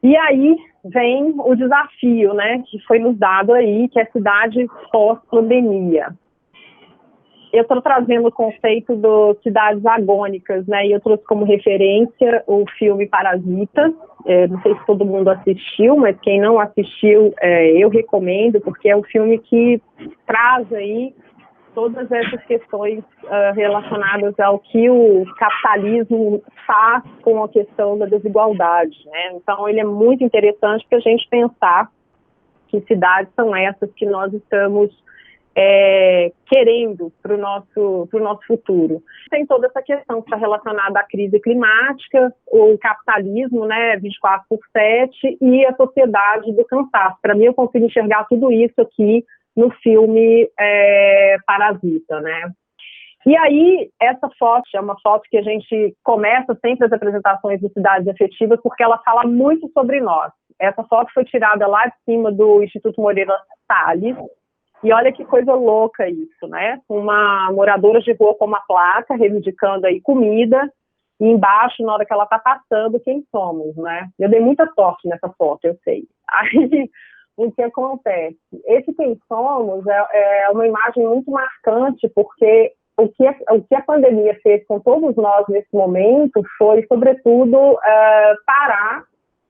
E aí vem o desafio, né, que foi nos dado aí, que é cidade pós-pandemia. Eu estou trazendo o conceito das cidades agônicas, né? E eu trouxe como referência o filme Parasita. Não sei se todo mundo assistiu, mas quem não assistiu, eu recomendo, porque é um filme que traz aí todas essas questões relacionadas ao que o capitalismo faz com a questão da desigualdade, né? Então, ele é muito interessante para a gente pensar que cidades são essas que nós estamos querendo para o nosso futuro. Tem toda essa questão que está relacionada à crise climática, o capitalismo, né, 24/7, e a sociedade do cansaço. Para mim, eu consigo enxergar tudo isso aqui no filme Parasita, né? E aí, essa foto é uma foto que a gente começa sempre as apresentações de cidades efetivas, porque ela fala muito sobre nós. Essa foto foi tirada lá de cima do Instituto Moreira Salles, e olha que coisa louca isso, né? Uma moradora de rua com uma placa reivindicando aí comida, e embaixo, na hora que ela está passando, quem somos, né? Eu dei muita sorte nessa foto, eu sei. Aí, o que acontece? Esse quem somos é uma imagem muito marcante, porque o que a pandemia fez com todos nós nesse momento foi, sobretudo, parar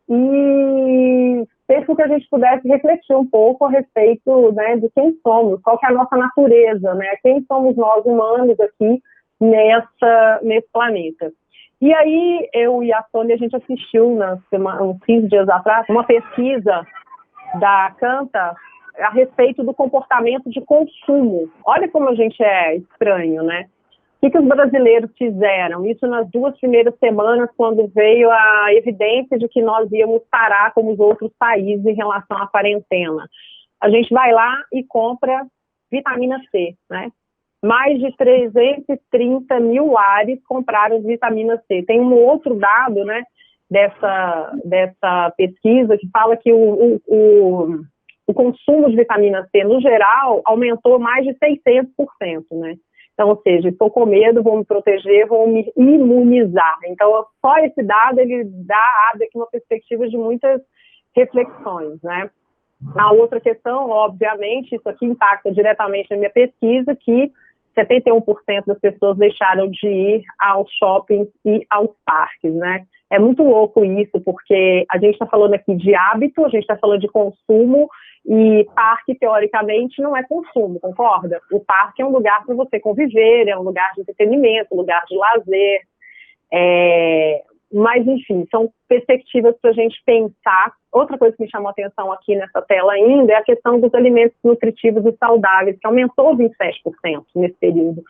e fez com que a gente pudesse refletir um pouco a respeito, né, de quem somos, qual que é a nossa natureza, né, quem somos nós humanos aqui nesse planeta. E aí, eu e a Sônia, a gente assistiu, uns 15 dias atrás, uma pesquisa da Canta a respeito do comportamento de consumo. Olha como a gente é estranho, né? O que os brasileiros fizeram? Isso nas 2 primeiras semanas, quando veio a evidência de que nós íamos parar como os outros países em relação à quarentena. A gente vai lá e compra vitamina C, né? Mais de 330 mil lares compraram vitamina C. Tem um outro dado, né, dessa pesquisa que fala que o consumo de vitamina C, no geral, aumentou mais de 600%, né? Então, ou seja, estou com medo, vou me proteger, vou me imunizar. Então, só esse dado, ele abre aqui uma perspectiva de muitas reflexões, né? A outra questão, obviamente, isso aqui impacta diretamente na minha pesquisa, que 71% das pessoas deixaram de ir aos shoppings e aos parques, né? É muito louco isso, porque a gente está falando aqui de hábito, a gente está falando de consumo, e parque, teoricamente, não é consumo, concorda? O parque é um lugar para você conviver, é um lugar de entretenimento, um lugar de lazer, mas, enfim, são perspectivas para a gente pensar. Outra coisa que me chamou a atenção aqui nessa tela ainda é a questão dos alimentos nutritivos e saudáveis, que aumentou 27% nesse período.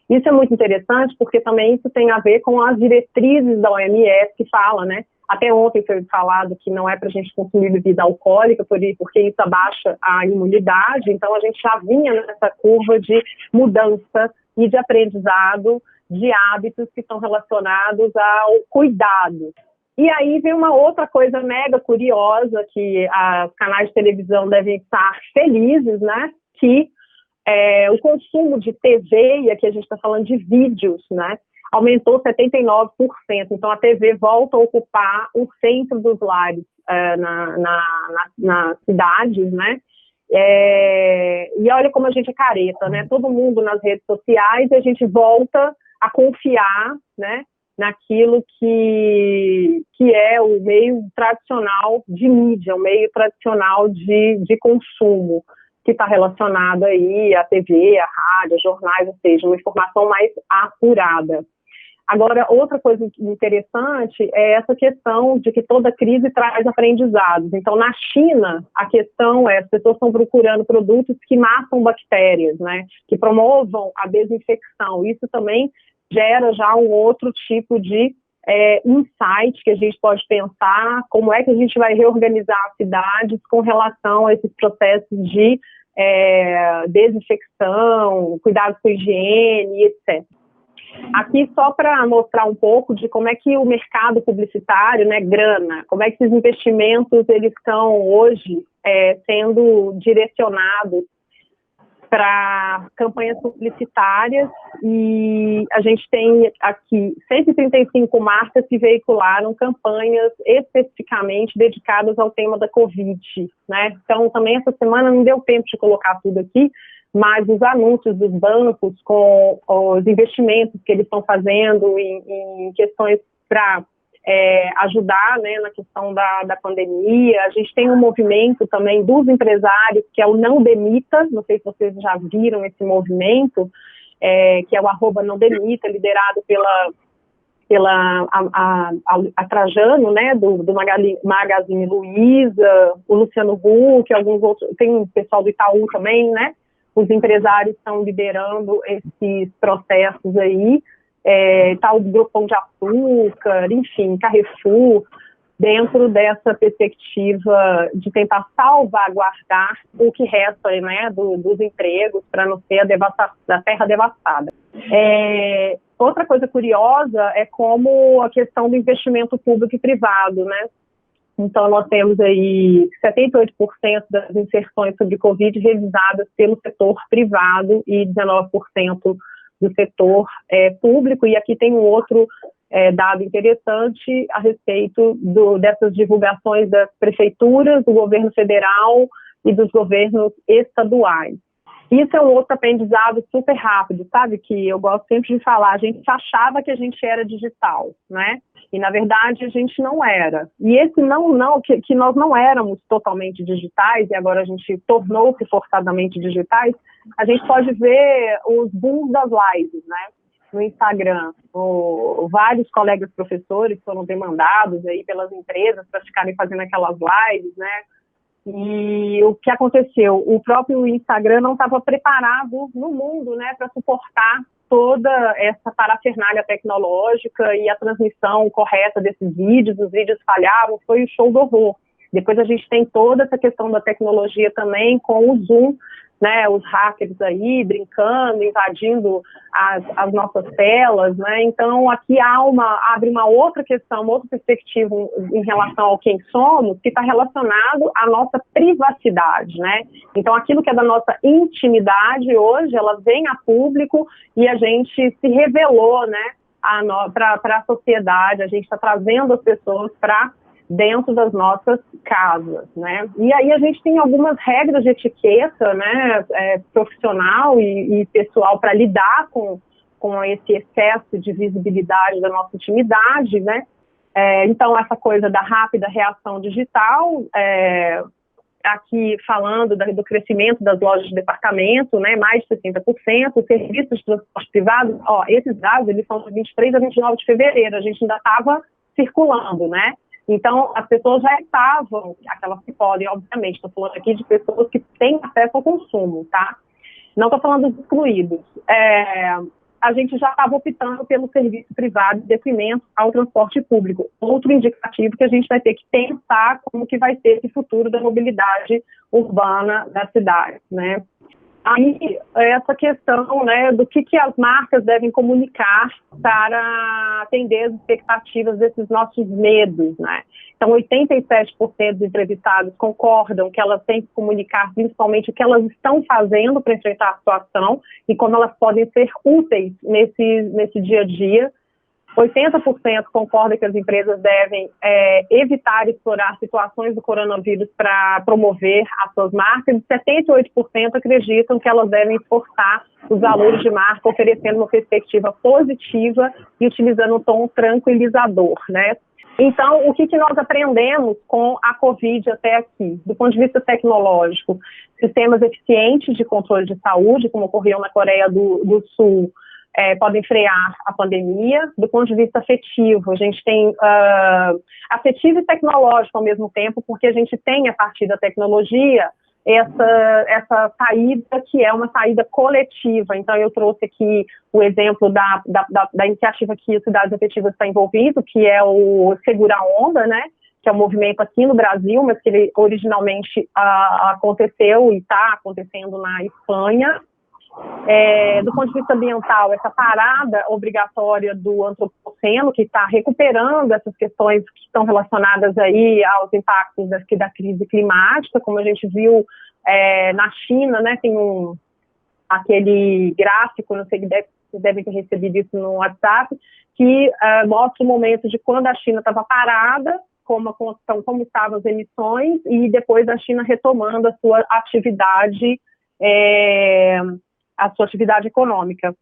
Isso é muito interessante, porque também isso tem a ver com as diretrizes da OMS, que fala, né? Até ontem foi falado que não é para a gente consumir bebida alcoólica, porque isso abaixa a imunidade. Então, a gente já vinha nessa curva de mudança e de aprendizado de hábitos que estão relacionados ao cuidado. E aí vem uma outra coisa mega curiosa, que os canais de televisão devem estar felizes, né? Que o consumo de TV, e aqui a gente está falando de vídeos, né? Aumentou 79%. Então, a TV volta a ocupar o centro dos lares nas cidades, né? E olha como a gente é careta, né? Todo mundo nas redes sociais, e a gente volta a confiar, né, naquilo que é o meio tradicional de mídia, o meio tradicional de consumo, que está relacionado aí à TV, à rádio, aos jornais, ou seja, uma informação mais apurada. Agora, outra coisa interessante é essa questão de que toda crise traz aprendizados. Então, na China, a questão é, as pessoas estão procurando produtos que matam bactérias, né, que promovam a desinfecção. Isso também gera já um outro tipo de insight que a gente pode pensar, como é que a gente vai reorganizar as cidades com relação a esses processos de desinfecção, cuidado com a higiene, etc. Aqui só para mostrar um pouco de como é que o mercado publicitário, né, grana, como é que esses investimentos eles estão hoje sendo direcionados para campanhas publicitárias, e a gente tem aqui 135 marcas que veicularam campanhas especificamente dedicadas ao tema da Covid, né? Então, também essa semana não deu tempo de colocar tudo aqui, mas os anúncios dos bancos com os investimentos que eles estão fazendo em questões para ajudar, né, na questão da pandemia. A gente tem um movimento também dos empresários, que é o Não Demita, não sei se vocês já viram esse movimento, que é o @nãodemita, liderado pela Trajano, né, do Magazine Luiza, o Luciano Huck, alguns outros, tem o pessoal do Itaú também, né? Os empresários estão liderando esses processos aí, tá o Grupo Pão de Açúcar, enfim, Carrefour, dentro dessa perspectiva de tentar salvaguardar o que resta, né, dos empregos, para não ser a terra devastada. Outra coisa curiosa é como a questão do investimento público e privado, né? Então, nós temos aí 78% das inserções sobre Covid realizadas pelo setor privado e 19% do setor público. E aqui tem um outro dado interessante a respeito dessas divulgações das prefeituras, do governo federal e dos governos estaduais. Isso é um outro aprendizado super rápido, sabe? Que eu gosto sempre de falar. A gente achava que a gente era digital, né? E, na verdade, a gente não era. E esse que nós não éramos totalmente digitais, e agora a gente tornou-se forçadamente digitais, a gente pode ver os booms das lives, né? No Instagram. Vários colegas professores foram demandados aí pelas empresas para ficarem fazendo aquelas lives, né? E o que aconteceu? O próprio Instagram não estava preparado no mundo, né, para suportar toda essa parafernália tecnológica e a transmissão correta desses vídeos. Os vídeos falhavam, foi um show do horror. Depois a gente tem toda essa questão da tecnologia também com o Zoom, né, os hackers aí brincando, invadindo as nossas telas, né? Então aqui abre uma outra questão, uma outra perspectiva em relação ao quem somos, que está relacionado à nossa privacidade, né? Então aquilo que é da nossa intimidade hoje, ela vem a público e a gente se revelou, né, para a sociedade. A gente está trazendo as pessoas para dentro das nossas casas, né? E aí a gente tem algumas regras de etiqueta, né, profissional e pessoal para lidar com esse excesso de visibilidade da nossa intimidade, né? Então, essa coisa da rápida reação digital, aqui falando do crescimento das lojas de departamento, né, mais de 60%, serviços de transporte privado, esses dados, eles são de 23 a 29 de fevereiro, a gente ainda estava circulando, né? Então, as pessoas já estavam, aquelas que podem, obviamente, estou falando aqui de pessoas que têm acesso ao consumo, tá? Não estou falando dos excluídos. A gente já estava optando pelo serviço privado de detrimento ao transporte público. Outro indicativo que a gente vai ter que pensar como que vai ser esse futuro da mobilidade urbana da cidade, né? Aí, essa questão, né, do que as marcas devem comunicar para atender as expectativas desses nossos medos, né? Então, 87% dos entrevistados concordam que elas têm que comunicar principalmente o que elas estão fazendo para enfrentar a situação e como elas podem ser úteis nesse dia a dia. 80% concorda que as empresas devem evitar explorar situações do coronavírus para promover as suas marcas, e 78% acreditam que elas devem esforçar os valores de marca, oferecendo uma perspectiva positiva e utilizando um tom tranquilizador, né? Então, o que nós aprendemos com a Covid até aqui? Do ponto de vista tecnológico, sistemas eficientes de controle de saúde, como ocorreu na Coreia do Sul, podem frear a pandemia. Do ponto de vista afetivo, a gente tem afetivo e tecnológico ao mesmo tempo, porque a gente tem, a partir da tecnologia, essa saída que é uma saída coletiva. Então, eu trouxe aqui o exemplo da iniciativa que o Cidades Afetivas está envolvido, que é o Segura a Onda, né? Que é um movimento aqui no Brasil, mas que ele originalmente aconteceu e está acontecendo na Espanha. Do ponto de vista ambiental, essa parada obrigatória do antropoceno, que está recuperando essas questões que estão relacionadas aí aos impactos da crise climática, como a gente viu na China, né, tem aquele gráfico, não sei se vocês devem ter recebido isso no WhatsApp, que mostra o momento de quando a China estava parada, como estavam as emissões, e depois a China retomando a sua atividade econômica.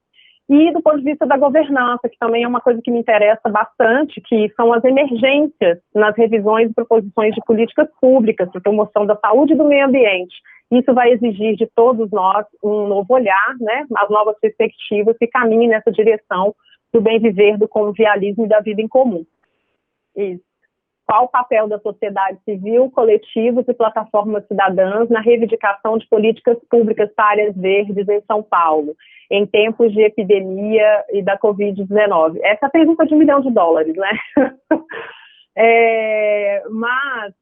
E do ponto de vista da governança, que também é uma coisa que me interessa bastante, que são as emergências nas revisões e proposições de políticas públicas para promoção da saúde e do meio ambiente. Isso vai exigir de todos nós um novo olhar, né, as novas perspectivas que caminhem nessa direção do bem viver, do convivialismo e da vida em comum. Isso. Qual o papel da sociedade civil, coletivos e plataformas cidadãs na reivindicação de políticas públicas para áreas verdes em São Paulo, em tempos de epidemia e da Covid-19? Essa é a pergunta de $1 milhão, né? Mas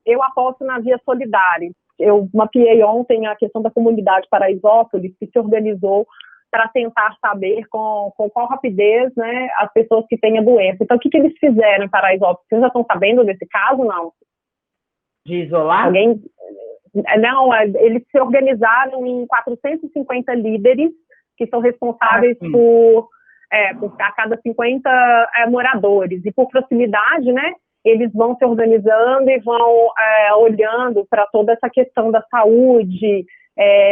eu aposto na via solidária. Eu mapeei ontem a questão da comunidade Paraisópolis, que se organizou para tentar saber com qual rapidez, né, as pessoas que têm a doença. Então, o que eles fizeram em Paraisópolis? Vocês já estão sabendo desse caso, não? De isolar? Não, eles se organizaram em 450 líderes que são responsáveis por a cada 50 moradores. E por proximidade, né, eles vão se organizando e vão olhando para toda essa questão da saúde,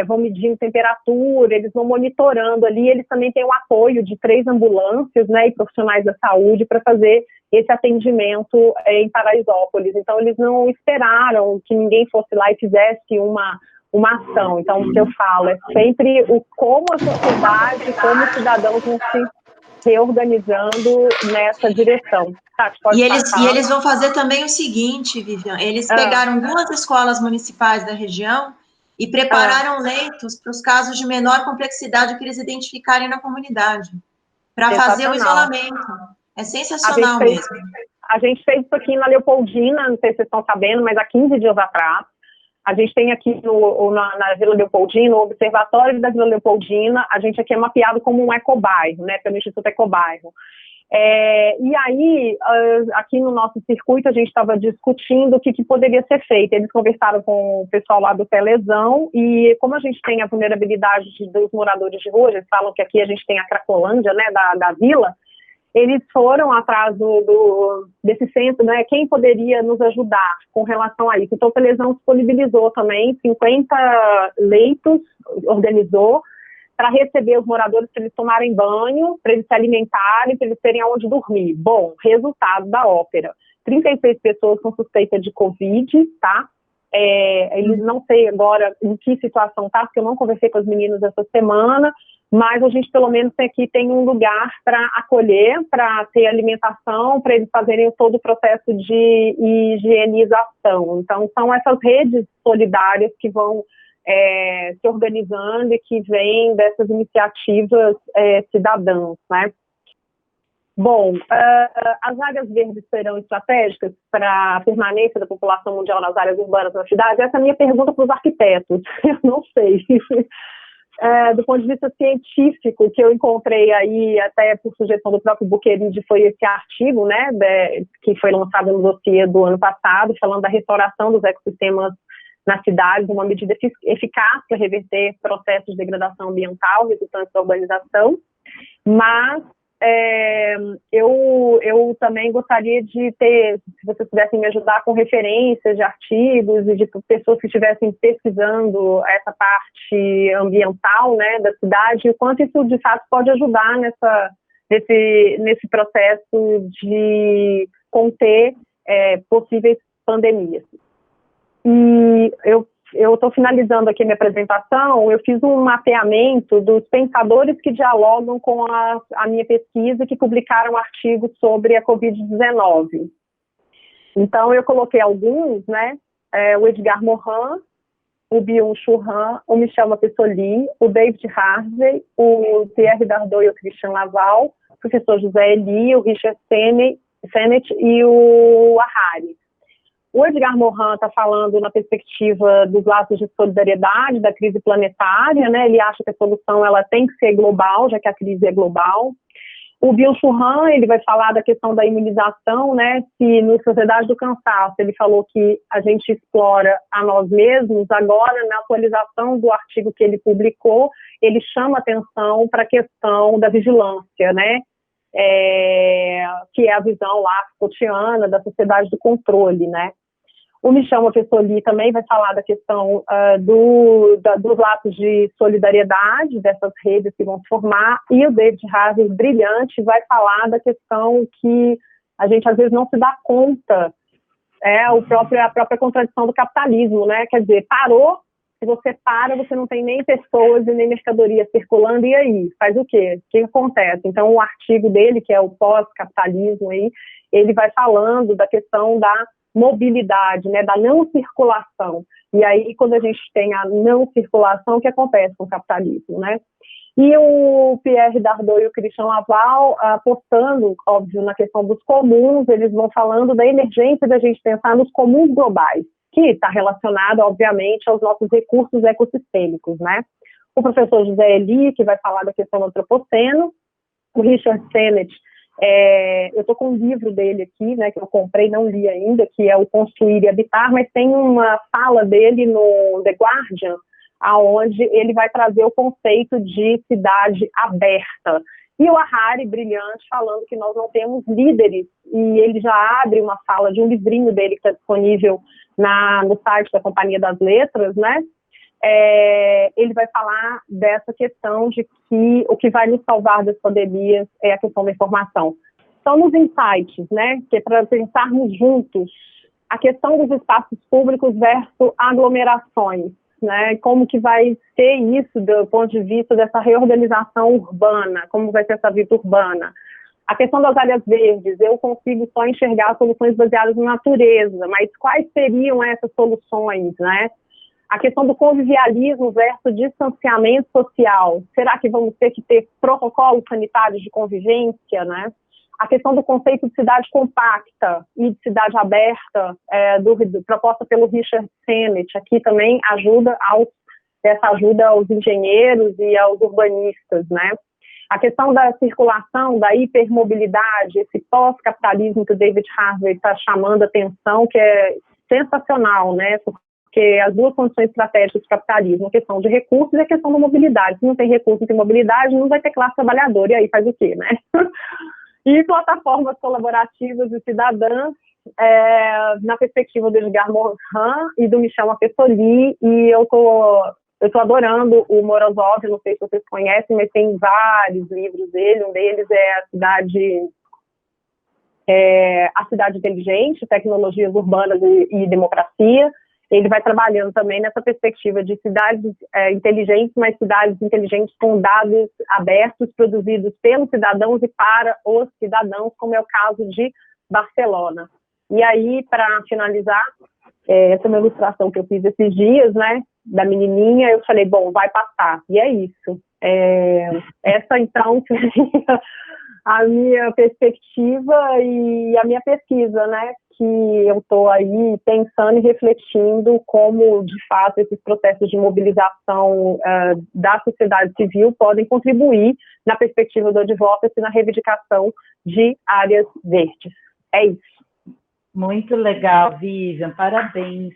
vão medindo temperatura, eles vão monitorando ali. Eles também têm o apoio de 3 ambulâncias, né, e profissionais da saúde para fazer esse atendimento em Paraisópolis. Então, eles não esperaram que ninguém fosse lá e fizesse uma ação. Então, o que eu falo é sempre como a sociedade, como os cidadãos vão se reorganizando nessa direção. E eles vão fazer também o seguinte, Vivian, eles pegaram 2 escolas municipais da região e prepararam leitos para os casos de menor complexidade que eles identificarem na comunidade, para fazer o isolamento. É sensacional mesmo. A gente fez isso aqui na Leopoldina, não sei se vocês estão sabendo, mas há 15 dias atrás. A gente tem aqui na Vila Leopoldina, o Observatório da Vila Leopoldina, a gente aqui é mapeado como um ecobairro, né, pelo Instituto Ecobairro. E aí, aqui no nosso circuito, a gente estava discutindo o que poderia ser feito. Eles conversaram com o pessoal lá do Telezão, e como a gente tem a vulnerabilidade dos moradores de rua, eles falam que aqui a gente tem a Cracolândia, né, da vila, eles foram atrás desse centro, né, quem poderia nos ajudar com relação a isso. Então, o Telezão disponibilizou também 50 leitos, organizou, para receber os moradores, para eles tomarem banho, para eles se alimentarem, para eles terem aonde dormir. Bom, resultado da ópera. 36 pessoas com suspeita de Covid, tá? Eles não sei agora em que situação tá, porque eu não conversei com os meninos essa semana, mas a gente pelo menos aqui tem um lugar para acolher, para ter alimentação, para eles fazerem todo o processo de higienização. Então, são essas redes solidárias que vão se organizando e que vêm dessas iniciativas cidadãs, né? Bom, as áreas verdes serão estratégicas para a permanência da população mundial nas áreas urbanas da cidade? Essa é a minha pergunta para os arquitetos. Eu não sei. Do ponto de vista científico, que eu encontrei aí, até por sugestão do próprio Buqueride, foi esse artigo, né, que foi lançado no dossiê do ano passado, falando da restauração dos ecossistemas nas cidades, uma medida eficaz para reverter processos de degradação ambiental resultantes da urbanização. Mas eu também gostaria de ter, se vocês pudessem me ajudar com referências de artigos e de pessoas que estivessem pesquisando essa parte ambiental, né, da cidade, e o quanto isso de fato pode ajudar nesse processo de conter possíveis pandemias. E eu estou finalizando aqui a minha apresentação. Eu fiz um mapeamento dos pensadores que dialogam com a minha pesquisa, que publicaram artigos sobre a Covid-19. Então, eu coloquei alguns, né? O Edgar Morin, o Byung-Chul Han, o Michel Mapessoli, o David Harvey, o Pierre Dardot e o Christian Laval, o professor José Eli, o Richard Sennett e o Harari. O Edgar Morin está falando na perspectiva dos laços de solidariedade, da crise planetária, né? Ele acha que a solução ela tem que ser global, já que a crise é global. O Byung-Chul Han, ele vai falar da questão da imunização, né? Se no Sociedade do Cansaço ele falou que a gente explora a nós mesmos, agora na atualização do artigo que ele publicou, ele chama atenção para a questão da vigilância, né? Que é a visão lá Foucaultiana da sociedade do controle, né? O Michel Montessori também vai falar da questão dos laços de solidariedade, dessas redes que vão se formar, e o David Harvey, brilhante, vai falar da questão que a gente às vezes não se dá conta, a própria contradição do capitalismo, né? Quer dizer, parou, se você para, você não tem nem pessoas e nem mercadoria circulando, e aí? Faz o quê? O que acontece? Então, o artigo dele, que é o pós-capitalismo, aí, ele vai falando da questão da mobilidade, né, da não circulação. E aí, quando a gente tem a não circulação, o que acontece com o capitalismo, né? E o Pierre Dardot e o Christian Laval, apostando, óbvio, na questão dos comuns, eles vão falando da emergência da gente pensar nos comuns globais, que está relacionado, obviamente, aos nossos recursos ecossistêmicos, né? O professor José Eli, que vai falar da questão do antropoceno, o Richard Sennett, eu estou com um livro dele aqui, né, que eu comprei, não li ainda, que é o Construir e Habitar, mas tem uma fala dele no The Guardian, aonde ele vai trazer o conceito de cidade aberta. E o Harari, brilhante, falando que nós não temos líderes, e ele já abre uma fala de um livrinho dele que está disponível no site da Companhia das Letras, né? Ele vai falar dessa questão de que o que vai nos salvar das pandemias é a questão da informação. Então, nos insights, né, que é para pensarmos juntos a questão dos espaços públicos versus aglomerações, né, como que vai ser isso do ponto de vista dessa reorganização urbana, como vai ser essa vida urbana. A questão das áreas verdes, eu consigo só enxergar soluções baseadas na natureza, mas quais seriam essas soluções, né? A questão do convivialismo versus distanciamento social. Será que vamos ter que ter protocolos sanitários de convivência, né? A questão do conceito de cidade compacta e de cidade aberta, proposta pelo Richard Sennett, aqui também ajuda aos engenheiros e aos urbanistas, né? A questão da circulação, da hipermobilidade, esse pós-capitalismo que o David Harvey está chamando a atenção, que é sensacional, né? Porque as duas condições estratégicas do capitalismo, a questão de recursos e a questão da mobilidade. Se não tem recursos, não tem mobilidade, não vai ter classe trabalhadora, e aí faz o quê, né? E plataformas colaborativas e cidadãs, na perspectiva do Edgar Morin e do Michel Montessori, e eu tô adorando o Morozov, não sei se vocês conhecem, mas tem vários livros dele, um deles é A Cidade Inteligente, Tecnologias Urbanas e Democracia. Ele vai trabalhando também nessa perspectiva de cidades inteligentes, mas cidades inteligentes com dados abertos, produzidos pelos cidadãos e para os cidadãos, como é o caso de Barcelona. E aí, para finalizar, essa é uma ilustração que eu fiz esses dias, né, da menininha, eu falei, bom, vai passar. E é isso. Essa, então, seria a minha perspectiva e a minha pesquisa, né, que eu estou aí pensando e refletindo como, de fato, esses processos de mobilização da sociedade civil podem contribuir na perspectiva do advocacy e na reivindicação de áreas verdes. É isso. Muito legal, Vivian, parabéns.